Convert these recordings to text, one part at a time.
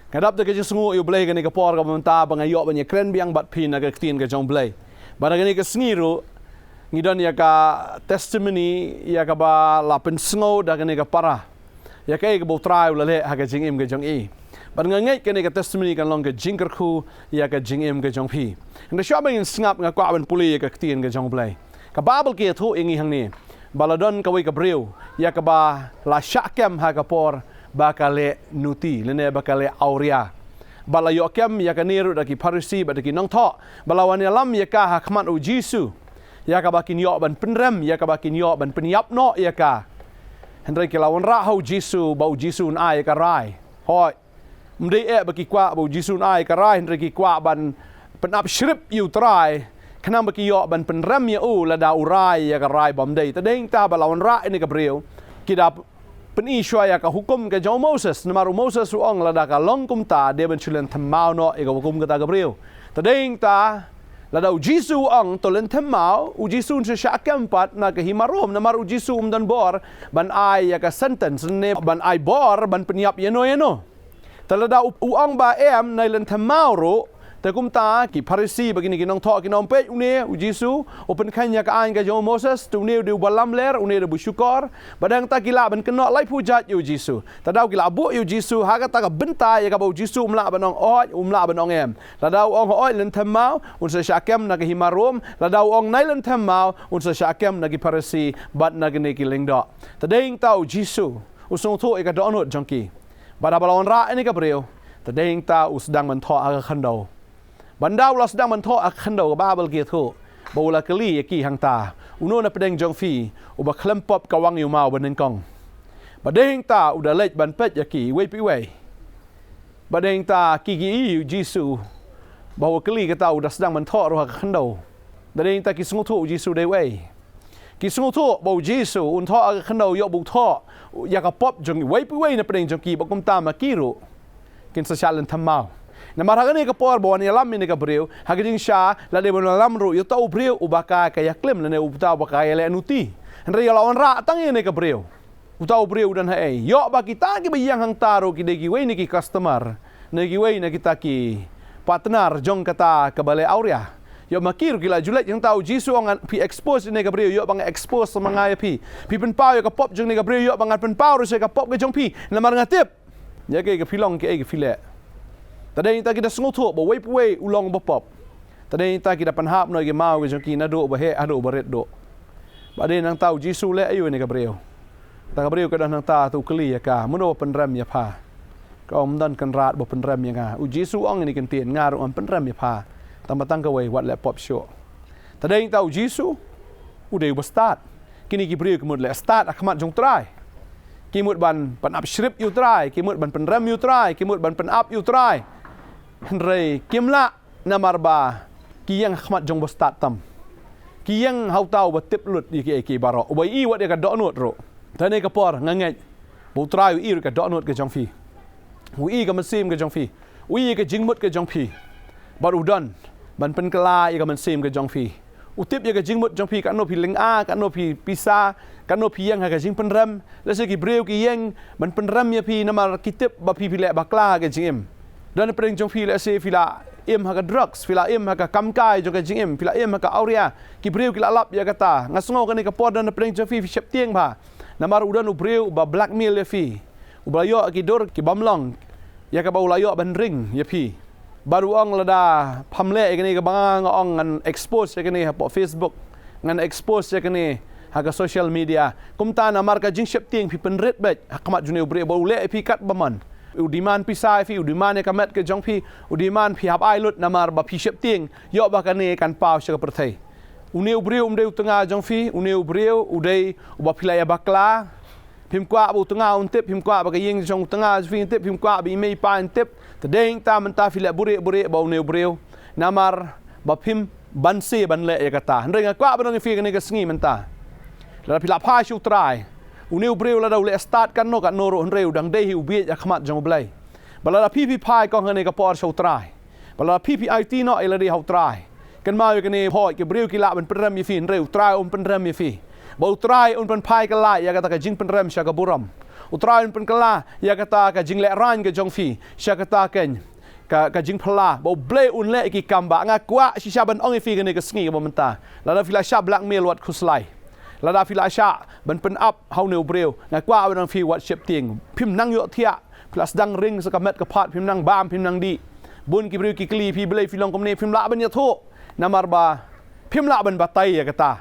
kadap de ke sungu yu blay gani kapor ka menta bangayo banya kren biang bat pin na tin ke jong blay baragani ke sngiru ngidon ya ka testimony ya ka ba la pen sngo da gani ka para ya ka bo try ulale ha ka jing im ke jong e ban ngai ke ne ka testimony kan long ke jingker khu ya ka jing im ke jong phi nda sha bang snap nga kwa ban puli ka tin ke jong blay ka babel ke thu ingi hang ni baladon ka wi ka breu ya ka ba la shakem ha ka por bakale nuti lene bakale auria balayo kem ya ka niru daki parisi badaki nongtho balawan lam ya ka hakmat u jisu ya ka bakin yo ban penrem ya ka bakin yo ban penyap no ya ka hendrai ke lawan ra hau jisu bau jisu un ai ka rai hoi mdei baki kwa bau jisu un ai ka rai hendrai ki kwa ban penap shrip yu trai kenam baki yo ban penrem ya u la da urai ya ka rai bam dei tadeng ta balawan ra ini ka breu kidap peni shwaya ka hukum ke jong Moses namaru Moses ruang lada ka longkum ta de ben chulen thamau no e ka hukum ka ta gabriel tadeng ta lada u jisu ang tolen thamau u jisu se shakam pat na ka himarom namaru jisu dan bor ban ai ya ka sentence ne ban ai bor ban penyap yeno talada u ang ba em nailen thamau roแต่กุมตากี่พาริซีบกินกินน้องทอกินน้องเป็ดอุเน่อุจิสูอุปนขันยากอ่านกับโยมโมเสสตุเน่ดูบัลลัมเลร์อุเน่ดูบุชุกอร์บัดยังตากิลาบันกันนอไล่ผู้จัดอยู่จิสูแต่ดาวกิลาบุอยู่จิสูหากตากับบันตายกับบุจิสูละบันน้องอ้อยละบันน้องเอ็มแล้วดาวองอ้อยเล่นเทมมาอุนเสชาเกมนักฮิมารวมแล้วดาวองในเล่นเทมมาอุนเสชาเกมนักพาริซีบัดนักเนกิลิงดอแต่เด้งตาอุจิสูอุสงทุเอกดอนหุดจังกีบัดบาลอนระนี่กับเรียวแต่เด้งตาอุสดังมันทออากขันโดบรรดาเราsedang mentok akan dah babel gitu, bawa kali yaki hang ta, uno na pedeng jong fi, uba khlem pop kawang yu mau benen kong, badeng ta udah lej ban pet yaki, wei pi wei, badeng ta kiki yu jisu, bawa kali kata udah sedang mentok roh akan dah, badeng ta kisungu tu jisu deh wei, kisungu tu bawa jisu, untok akan dah yok butok, yak pop jong wei pi wei na pedeng jong ki, bakum ta makiru, kin sesialan tamau. Nama harga ni kapor bawa ni alam ni kabriu, harga jing sya, lade bawa alam ru, yota ubriu ubaka kaya khlem lane ubta ubaka kaya le nuti. Henry lawan ra tang ni kabriu, uta ubriu dan hai, yo baki taki bayang hang taru ki degi wei ni ki customer, negi wei na kita ki partner jong kata kebale auria. Yo makir kila julet yang tahu jisu ang pi expose ni kabriu, yo bang expose semangai pi penpau yo kapop jong ni kabriu, yo bang penpau ru se kapop ke jong pi, nama ngatip. Ya ke Shillong ke file. Tadi kita sengutu bawa wei ulong bopop. Tadi kita panhap noi ke mau ke jongki nado bahe ado baret do. Bade nang tahu jisu le ayu ni kabriu. Ta kabriu ka nang ta tu kli ya ka muno penrem ya pa. Ka om dan kan rat bo penrem ya nga. U jisu ong ni kan tien ngaru om penrem ya pa. Tamatang ka wei wat le pop show. Tadi tahu jisu udah ba start. Kini kabriu kemud le start akmat jong try. Kimut ban pen up shrip you try, kimut ban penrem you try, kimut ban pen up you try. Henry kimla namarba kiyang khmat jong bostat tam kiyang hau tau batip lut di ki baro bai i wat ka donut ro tane ka por ngangai bu trai i ka donut ke jong fi wi ka masim ke jong fi wi ka jingmut ke jong fi bar udan ban pen kala i ka masim ke jong fi utip ya ka jingmut jong fi ka no pi ling a ka no pi pisa ka no pi yang ha ka jing penram la se ki breu ki yang ban penram ya pi namar kitip ba pi le bakla ke jing dan pedeng jong fila se fila im haka drugs fila im haka kamkai jong ka jing fila im haka auria ki breu ki lap ya kata ngasngo ka ni ka pod dan pedeng jong fi shep tieng ba namar udan ubreu ba blackmail ya fi ublayo ki dor ki bamlong ya ka ba ulayo ban ring ya fi baru ong lada pamle ka ni ka bang ong ngan expose ka ni po Facebook ngan expose ka ni haka social media kumta namar ka jing shep tieng fi penret bet hakmat june ubreu ba ule fi kat baman udiman pisai fi udiman ka met ke jong fi udiman fi hap ai lut namar ba fi shep ting yo ba kane kan pau se perthai uneu breu umdeu tengah jong fi uneu breu udai uba pilaya bakla phim kwa bu tengah untip phim kwa ba ka ying jong tengah fi untip phim kwa bi mei pa untip tedeng ta menta fi le bure ba uneu breu namar ba phim banse ban le ya kata ndeng kwa ba ngi fi kane ka sngi menta la pila pa shu try uneu breu la dau le start kan no ro reu dang dei hu bi khmat jong blai bala la pp pai kong ne ka por show try bala pp it no ila ri hau try kan ma ke ne phoi ke breu ki la ban prem mi fi reu try on pen rem mi fi bau try on pen pai ka la ya ka ta ka jing pen rem sha ka buram Utrain pen kala ya kata ka jinglek ran ke jong fi sya kata ken ka Jingphla bau blei unle ki kamba ngakwa si syaban ong fi gane ke sngi ba menta lada fila sya blackmail wat khuslai lada fila sya ban pen up hau neu breu ngakwa ban fi wat ship ting phim nang yo thia plus dang ring sakamet ka phat phim nang bam phim nang di bun ki breu ki kli pi blei filong komne phim la ban ya tho namar ba phim la ban batai ya kata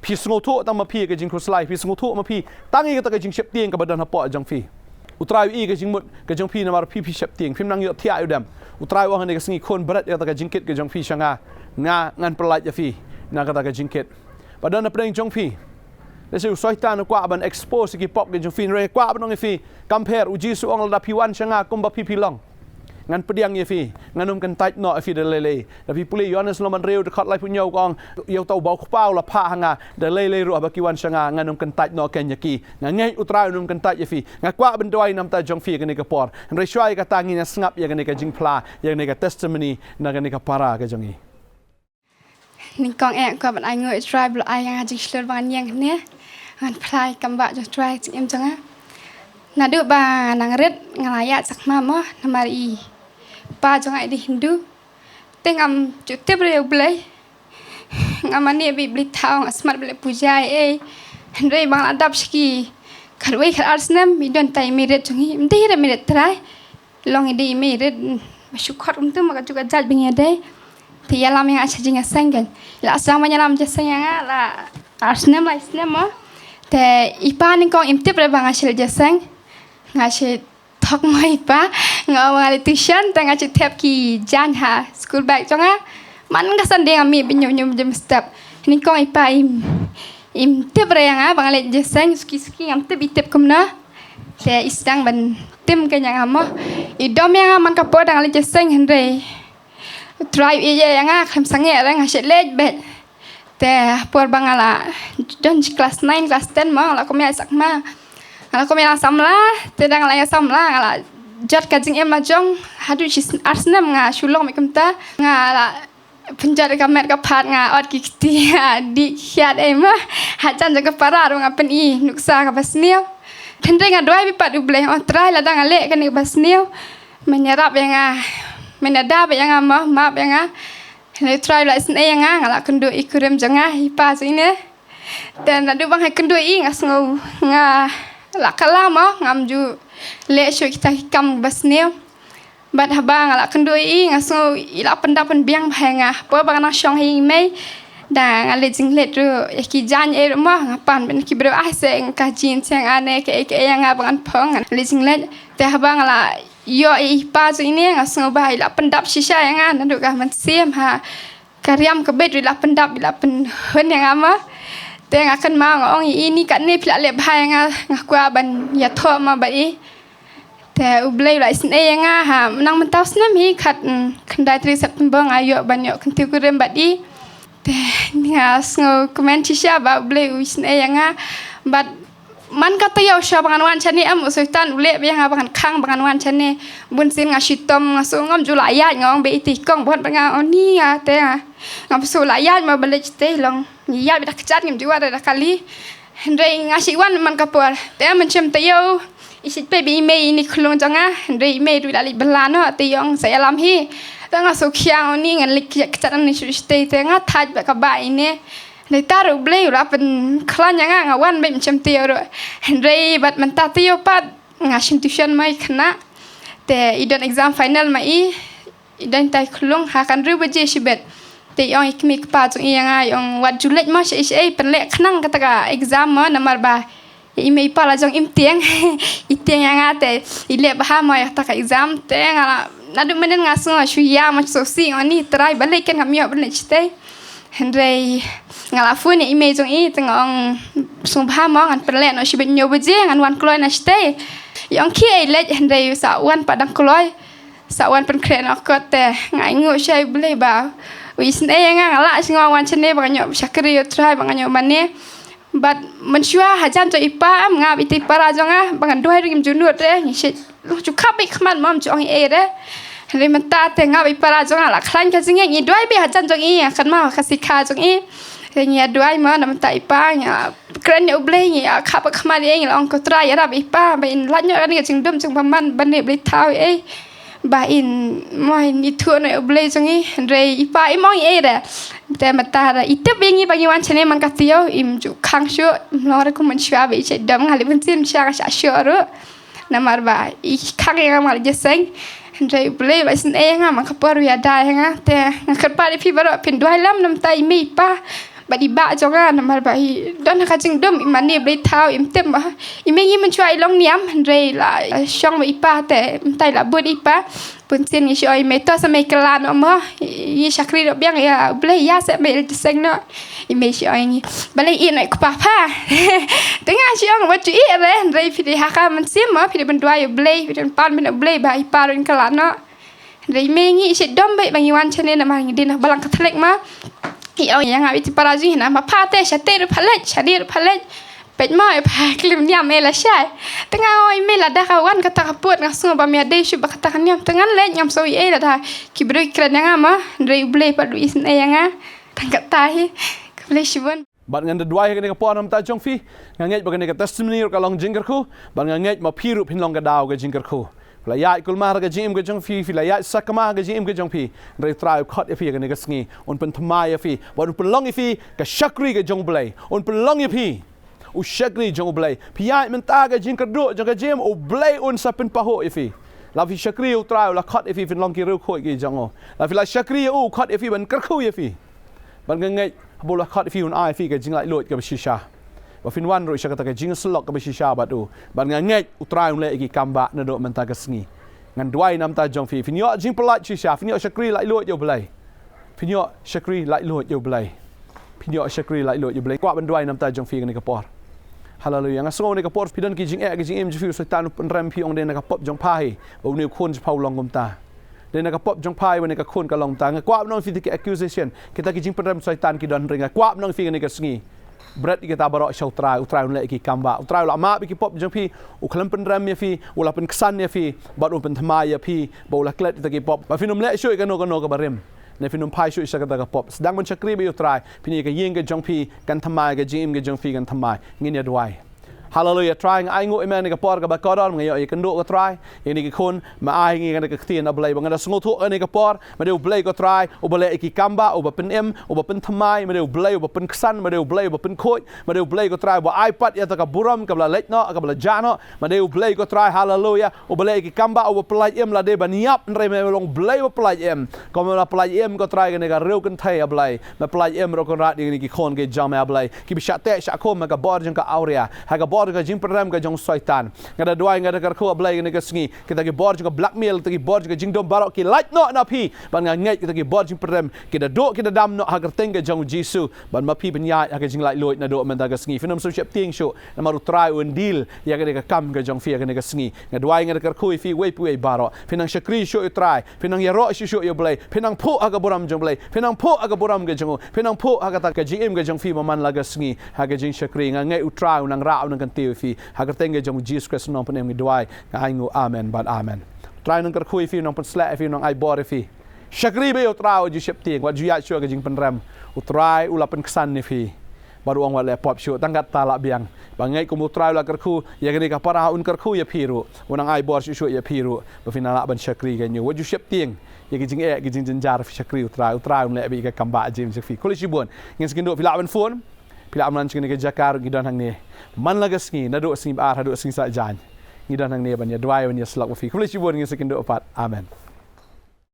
pi sngo tho tam ma pi ke jing khuslai pi sngo tho ma pi tangi kata ke jing ship ting ka badan hapo jang fi utrai i ke jing mut ke jong pi namar pi ship ting phim nang yo thia yu dam utrai wa hane ke sngi khon berat ya kata ke jingkit ke jong fi shanga ngan pelat ya fi na kata ke jingkit badan na preng jong fi lesu soitan kwa ban expose ki pop ke jong fi re kwa ban ong fi compare uji su ong la pi wan shanga kum ba pi long ngan pediang ye fi nganum kan tait no fi de lele da fi puli yones lo man reu de khat lai punyo kong yau tau bau khpau la pha hanga de lele ru ba ki wan shanga nganum kan tait no ken yaki ngai utrai num kan tait ye fi ngakwa ben doi nam ta jong fi ke ni ka por re shwai ka tangi na ngap ye ke ni ka Jingphla ye ni ka testimony na ke ni ka para ke jongi ning kong ko ban ai ngoi tribe lo ai nga jing shlur ban yang ne ngan plai kam ba jo try em jonga na du ba nang ret ngalaya sak ma mo namari pa jonga di Hindu tengam jutep re blai ngamani bi bli thau asmat bli puja re bang adap ski kharwei khar arsnam mi don tai mi ret jongi mti re mi ret trai long di mi ret syukur tu maka juga jaj bingya dai thì làm yang acha jinga sangan la sang manya lam jasa yang la arsnam la isnam mo te ipa ning kong imtip re bang asil jasang ngache thok mai pa ngawa tuition ta ngache thep ki jan ha school bag jonga man ga san deng ami binyo nyum jam step ning kong ipa imtip re yang bang ale jasang ski am tip itip kumna te istang ban tim ke yang amo idom yang man ka po dang ale jasang henre try yang khlem sange rang haset lej bet te por bangala don class 9 class 10 ma la komia sakma ala komia samla te dang la samla ala jot ka jing em ma jong hadu chi arsnam nga Shillong me kamta nga la penjat ka met ka phat nga ot ki ti di khiat em ha chan ja ka para nga pen I nuksa ka basniu thendre nga doi bi pat uble on try la dang ale ka ni basniu menyerap yang menada ba yang ma yang ne try la sne yang ngala kendo ikurem janga hipa sine dan adu bang kendo I ngasngo nga la kala ma ngamju le sho kita hikam basne bat habang ngala kendo I ngasngo ila pendapan biang bhanga po bang na shong hi mai da ngale jinglet ru ki jan e ma ngapan ben ki bro ase ka jin chang ane ke yang bang phong le jinglet te habang ngala yo pa ini ngasngo ba ila pendap shisha yang anu ka man sim ha karyam ke bet ila pendap ila pen hen yang ama te ngakan ma ngong ini kat ni pla le ba yang ngakwa ban ya tho ma ba I te ublei la sne yang ha nang mentau snem hi khat khandai 3 September ayo ban yo kentiu kurem ba I te ngasngo komen shisha ba ublei sne yang bat man kata yo sha bangan wan chani am usultan ule be nga bangan khang bangan wan chani bun sin nga shitom nga so ngam jula ya ngong be ti kong bon banga oni ya te ngam so la ya ma bale te long ya be dak chat ngim juwa da kali hendre nga shi wan man kapor te man chem te yo isit pe bi me ni khulong janga hendre me du la li belano te yong saya lam hi ta nga so khiang oni ngan lik chat ni su te nga thaj ba ka ba iniในตารูเบลอยู่รับเป็นคลานยังงาวันไม่เป็นจำเตียวด้วยเห็นไรบัดมันตาเตียวปัดงาชิมทิวชันไม่ขนาดแต่อีดอน exam final มาอีดอนไตคลุงหากันรู้ว่าเจชิเบ็ดแต่ยองอีกมีกป้าจงยังไงยองวัดจุเล็กมาใช่เป็นเล็กขนังกันตะกา exam มานามาบ่าอีไม่ป้าละจงอิมเตียงอีเตียงยังไงแต่อีเล็กบ้ามาอยากตะกา exam แต่งาละนั่นดูมันงาส่งชุยามาโซซี่อันนี้ตรายบัลเล็กกันกับมีอะไรชิเต้เห็นไรงาลาฟูนี่อีเมจงอีตั้งองสมภาพมองกันเป็นเล่นเอาชีวิตโยบเจียงกันวันกลอยนะสเตย์ยองขี้ไอเล็ดเห็นไรสาววันปัดดังกลอยสาววันเป็นเครนออกก็แต่ไงงูใช่บุเลยบ่าววิสเนยังงาละชิงวันชนเน่บางอย่างชักกรียทรายบางอย่างมันเนี่ยบัดมันชัวหาจันจะอีป้างาบิติปาราจงอ่ะบางอย่างด้วยริมจุนวดเลยนี่เช่ลูกจุกขับไปขมันมั่มจงเอเด้เลยมันตาแต่งาบิปาราจงอ่ะละครั้งแค่จริงอย่างนี้ด้วยไปหาจันจงอีขันมาขัสิคาจงอี Nya dua ma nam tai pa nya kren nya ublei nya khap khma eng long ko try ra bi pa ba in la nya ni jing dum jing paman ban ne blei thau e ba in mai ni thu na ublei jing i re ipa i mong e da te mata da itep bingi bagi wan chene man ka tio im ju khang shu lo ra ko man shwa be che dam ngali ben sin sha sha shuru namar ba i khang ya mal je seng Andre boleh ba sin nga man kapor ya dai nga te ngakat pa di pi baro pin dua lam nam tai mi pa ba di ba jonga namar ba hi don ka jing dum man ni blei thau im tem ba i me ngi man chwai long niam Andre la shong ba ipa te tai la bud ipa pun sin ni shoi me to sa me kala no mo i shakri do biang ya blei ya se me seng no i me shoi ni balai i nai ku pa pa tengah shong ba chu i re Andre pi di haka man sim ma pi di ben dua yo blei pi den pan ben blei ba ipa ron kala no Andre me ngi se dom ba bangi wan chane na ma ngi din balang kathlek ma i yang abi ti paraji na ma pa te shate ru phalet shadir phalet pet ma pa klim niam me la shai tengah oi me la da ka wan kata ka put nga sunga ba me de shu ba kata kan niam tengah le nyam so e la da ki bro kren nga ma Andre blei pa du isn e nga tangkat tahi blei shibon Bat ngan dua ke ne ka por nam ta jong fi nganget ba ne ka testimony ka long jingker khu ba nganget ma phiru phin long ka daw ka jingker khu Layat kulmar ke jim ke jong fi layat sakama ke jim ke jong fi re trai khot fi ke ne ka sngi on pen thmai fi ba un pelong fi ka shakri ke jong blai on pelong fi u shakri jong blai piai men ta ke jing ka do jong ka jim u blai on sa pen paho fi la fi shakri u trai la khot fi long ki ru khoi ke jong la fi la shakri u khot fi ban kar khu fi ban ngai bo la khot fi un ai fi ke jing lai lot ke shisha ba fin wan ro shaka ta ke jing slok ke shisha ba tu ban ngai u trai le ki kamba na do men ta ke sngi ngan duai nam ta jong fi yo jing pelat shisha fin yo shakri lai lot yo blai fin yo shakri lai lot yo blai fin yo shakri lai lot yo blai kwa ban duai nam ta jong fi ke por hallelujah nga so ne ka por pidan ki jing ke jing im ju so tan pen ram pi ong de na ka pop jong pai bo ne khon pau long gom ta de na ka pop jong pai ne ka khon ka long ta nga kwa non fi ke accusation kita ki jing pen ram so tan ki don ringa kwa non fi ne ka sngi berat kita barok syau utrai le ki kamba utrai la ma bi ki pop jong pi u khlem pen ram ya fi u la pen ksan ya fi ba u pen thma ya fi bo la klet ta ki pop ba finum le shui ka no ka barem ne finum pai shui sa ka ta pop sedang men chakri bi utrai pini ka yeng ka jong pi kan thma ka jim ka jong fi kan thma ngin ya duai hallelujah trying ai ngo amen ka por ka ba ka dor ngai ka ndo ka try ini ki khon ma ai ngi ka tien ablai bang da sngo thu ani ka por ma de blai ka try u bale ki kamba u ba pen em u ba pen thmai ma de blai u ba pen ksan ma de blai u ba pen khoi ma de blai ka try ba ipad ya ta ka buram ka bla lek no ka bla jano ma de blai ka try hallelujah u bale ki kamba u ba plai em la de ban yap nre me long blai u plai em ko ma plai em ka try ka ne ka reu kan thai ablai ma plai em ro kan rat ni ki khon ke jam ablai ki bi sha te sha khom ma ka bor jang ka aurea ha ka ka jing program ka jong soitan ngada duai ngada kar khu ablai ne ka sngi kita ki bor ka blackmail ki bor ka jing dom barok ki light no na pi ban nga ngai kita ki bor jing program kita do kita dam no ha ka teng ka jong jisu ban ma pi ban ya ha ka jing lai loit na do man ta ka sngi finam so chep ting sho na maru try un deal ya ka ka kam ka jong fi ka ne ka sngi ngada duai ngada kar khu fi we pi we baro finang shakri sho try finang ya ro sho yo blai finang pho ha ka boram jong blai finang pho ha ka boram ka jong finang pho ha ka ta ka jing ka jong fi man la ka sngi ha ka jing shakri nga ngai utrai unang ra unang kan tiu fi hagar tenge jong Jesus Christ nom penem ni duai aingu amen but amen try nang kar khui fi nong pen sla fi nong ai bor fi shakri be utrao ju shep ting wat ju ya shu ka jing pen ram utrai ula pen ksan ni fi baru ang wala pop shu tangkat tala biang bangai ku utrai la kar khu ya ni ka para un kar khu ya phiru unang ai bor shu ya phiru ba finala ban shakri ka nyu wat ju shep ting ya ki jing jenjar fi shakri utrai le bi ka kamba jim fi kolishi bon ngin skindo fi la ban phone pila amlan chini ke jakar gidan hang ni man lagas ngi na do sing ar hadu sing sa jan gidan hang ni ban ya dwai ban ya slak fi kuli chibon ngi sekindo opat amen